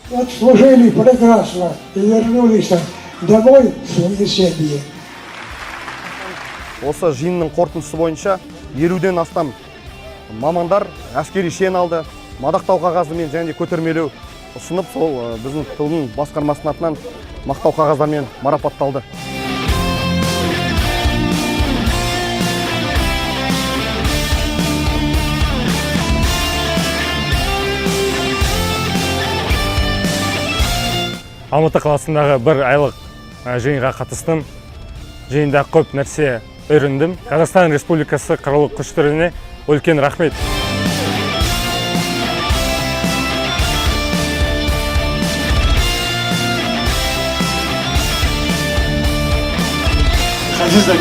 Отслужили прекрасно и вернулись домой в свои семьи. Осы жиынның қорытындысы бойынша 50-ден астам мамандар әскери шен алды, мадақтау қағазымен және көтермелеу ұсынып, сол біздің тылдың басқармасының атынан мақтау қағаздармен марапатталды. Алматы қаласындағы бір айлық жиынға қатыстым. Жиында көп нәрсе үйрендім. Қазақстан Республикасы қарулы күштеріне үлкен рахмет. Ғазиздар,